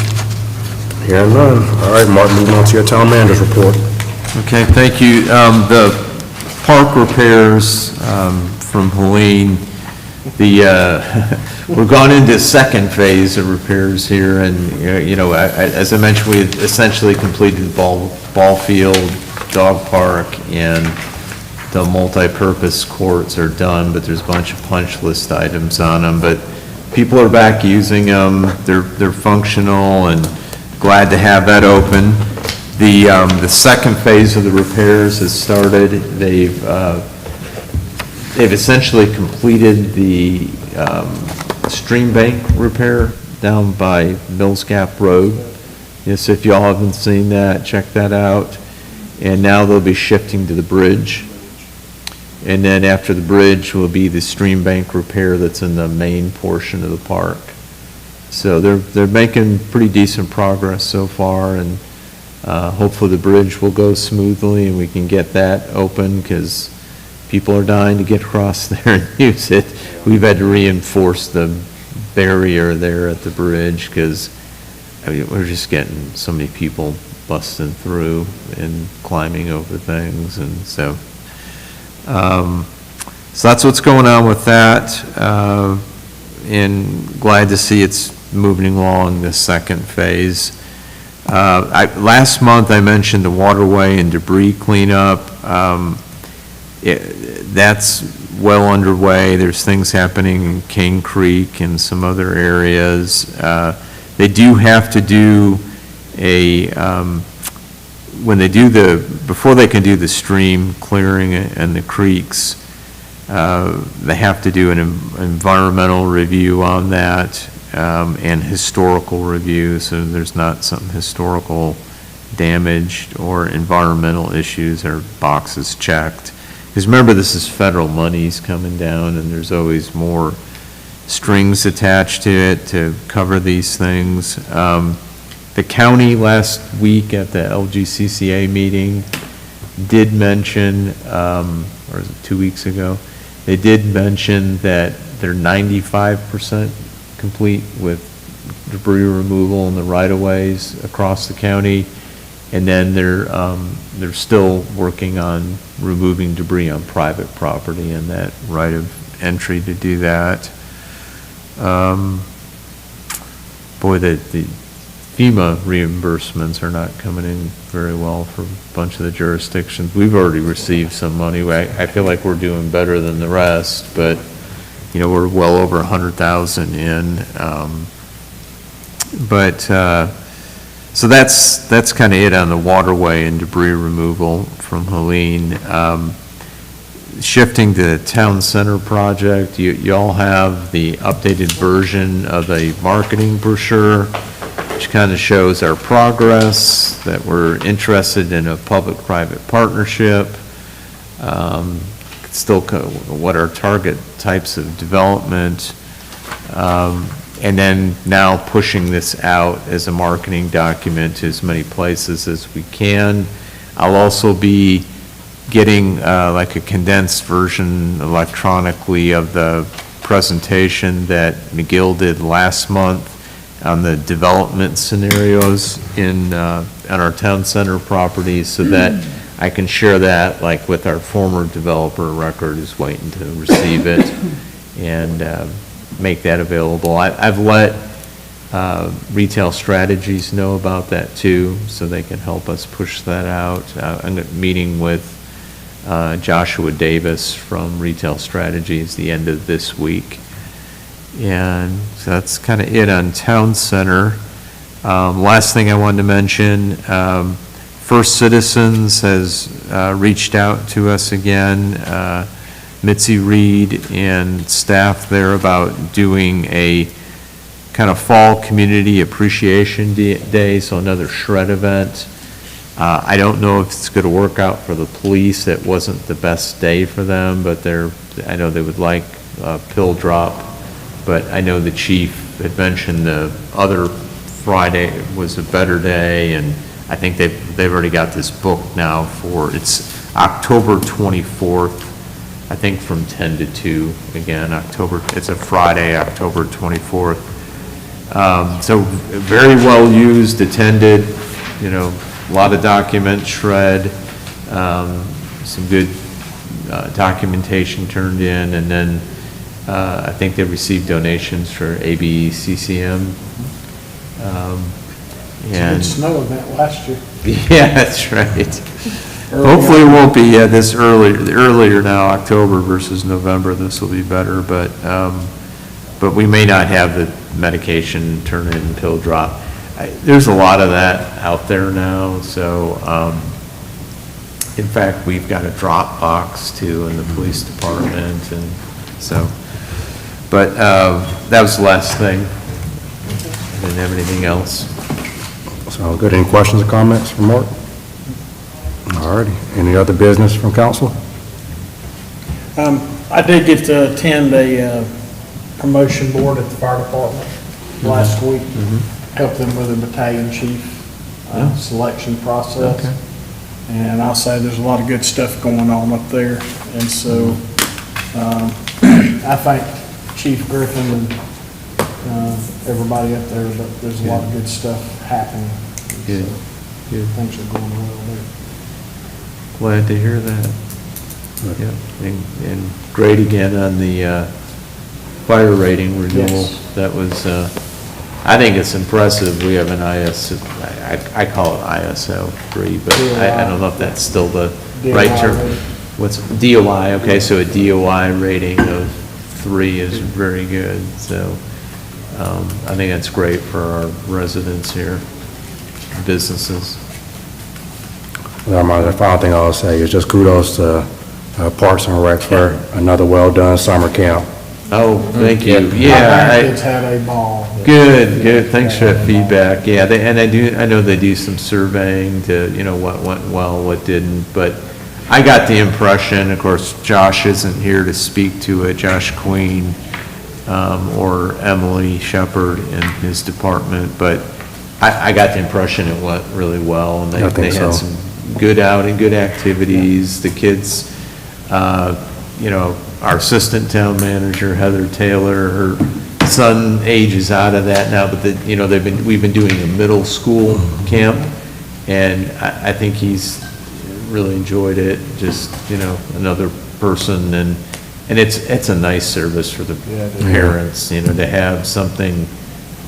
Hearing none. All right, Mark, moving on to your town manager's report. Okay, thank you. The park repairs from Helene, we're going into second phase of repairs here, and, you know, as I mentioned, we essentially completed the ball field, dog park, and the multi-purpose courts are done, but there's a bunch of punch list items on them, but people are back using them, they're functional, and glad to have that open. The second phase of the repairs has started. They've essentially completed the stream bank repair down by Mills Gap Road. Yes, if y'all haven't seen that, check that out. And now they'll be shifting to the bridge. And then after the bridge will be the stream bank repair that's in the main portion of the park. So they're making pretty decent progress so far, and hopefully the bridge will go smoothly and we can get that open, because people are dying to get across there and use it. We've had to reinforce the barrier there at the bridge, because I mean, we're just getting so many people busting through and climbing over things, and so that's what's going on with that, and glad to see it's moving along the second phase. Last month I mentioned the waterway and debris cleanup. That's well underway. There's things happening in Cane Creek and some other areas. They do have to do before they can do the stream clearing and the creeks, they have to do an environmental review on that, and historical review, so there's not some historical damage or environmental issues or boxes checked. Because remember, this is federal monies coming down, and there's always more strings attached to it to cover these things. The county last week at the LGCCA meeting did mention, or is it 2 weeks ago? They did mention that they're 95% complete with debris removal in the right-of-ways across the county. And then they're still working on removing debris on private property and that right of entry to do that. Boy, the FEMA reimbursements are not coming in very well for a bunch of the jurisdictions. We've already received some money. I feel like we're doing better than the rest, but, you know, we're well over 100,000 in. So that's kind of it on the waterway and debris removal from Helene. Shifting to the town center project, you all have the updated version of a marketing brochure, which kind of shows our progress, that we're interested in a public-private partnership, still what our target types of development, and then now pushing this out as a marketing document to as many places as we can. I'll also be getting like a condensed version electronically of the presentation that McGill did last month on the development scenarios on our town center properties, so that I can share that like with our former developer record who's waiting to receive it, and make that available. I've let Retail Strategies know about that too, so they can help us push that out. I'm meeting with Joshua Davis from Retail Strategies the end of this week. And so that's kind of it on Town Center. Last thing I wanted to mention, First Citizens has reached out to us again. Mitzi Reed and staff there about doing a kind of fall community appreciation day, so another shred event. I don't know if it's going to work out for the police. It wasn't the best day for them, but I know they would like a pill drop. But I know the chief had mentioned the other Friday was a better day, and I think they've already got this booked now it's October 24th, I think from 10 to 2, again, it's a Friday, October 24th. So very well used, attended, you know, a lot of document shred, some good documentation turned in, and then I think they received donations for ABCCM. Good snow event last year. Yeah, that's right. Hopefully it won't be this earlier now, October versus November. This will be better, but we may not have the medication turn in pill drop. There's a lot of that out there now, so in fact, we've got a drop box too in the police department, and so, but that was the last thing. I didn't have anything else. So good. Any questions or comments from Mark? All righty. Any other business from council? I did get to attend a promotion board at the fire department last week. Helped them with a battalion chief selection process. Okay. And I'll say there's a lot of good stuff going on up there. And so I thank Chief Griffin and everybody up there, but there's a lot of good stuff happening. Good. So Good. things are going well there. Glad to hear that. Yeah, and great again on the fire rating renewal. Yes. That was, I think it's impressive. We have an I call it ISO 3, but I don't know if that's still the right term. DOI. What's DOI? Okay, so a DOI rating of 3 is very good. So I think that's great for our residents here, businesses. The final thing I'll say is just kudos to Parks and Rec for another well-done summer camp. Oh, thank you. My Yeah. grandkids had a ball. Good. Thanks for that feedback. Yeah, I know they do some surveying to, you know, what went well, what didn't, but I got the impression, of course, Josh isn't here to speak to it, Josh Queen, or Emily Shepard in his department, but I got the impression it went really well, and I think they had so. some good outing, good activities. The kids, you know, our assistant town manager, Heather Taylor, her son ages out of that now, but you know, we've been doing a middle school camp, and I think he's really enjoyed it, just, you know, another person, and it's a nice service for the Yeah, it is. parents, you know, to have something.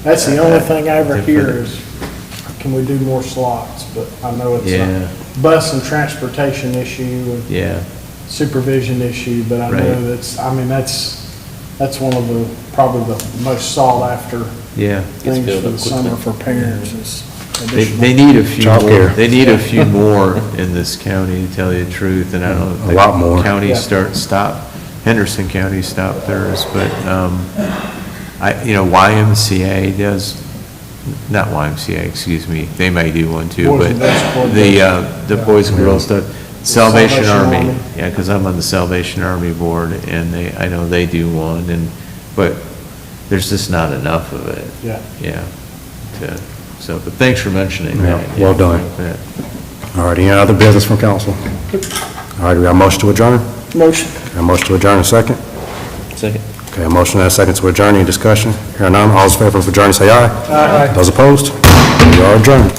That's the only thing I ever Different. hear is, can we do more slots? But I know it's Yeah. a bus and transportation issue and Yeah, supervision issue, but I know Right. that's one of the, probably the most sought after yeah. things filled for up the summer for parents is They additional. need a few more, Childcare. they need a few more in this county, to tell you the truth, and I don't know. A lot more. County Yeah. Henderson County stopped theirs, but, you know, YMCA does, not YMCA, excuse me, they may do one too, Boys but and Girls Club the Boys and Girls stuff, Salvation Salvation Army, Army. yeah, because I'm on the Salvation Army board, and I know they do one, but there's just not enough of it. Yeah. Yeah, but thanks for mentioning Yeah, that. well done. Yeah. All right, any other business from council? All right, we got a motion to adjourn? Motion. A motion to adjourn, a second? Second. Okay, a motion and a second to adjourn, any discussion? Hearing none, all those in favor of adjourning, say aye. Aye. Those opposed? We are adjourned.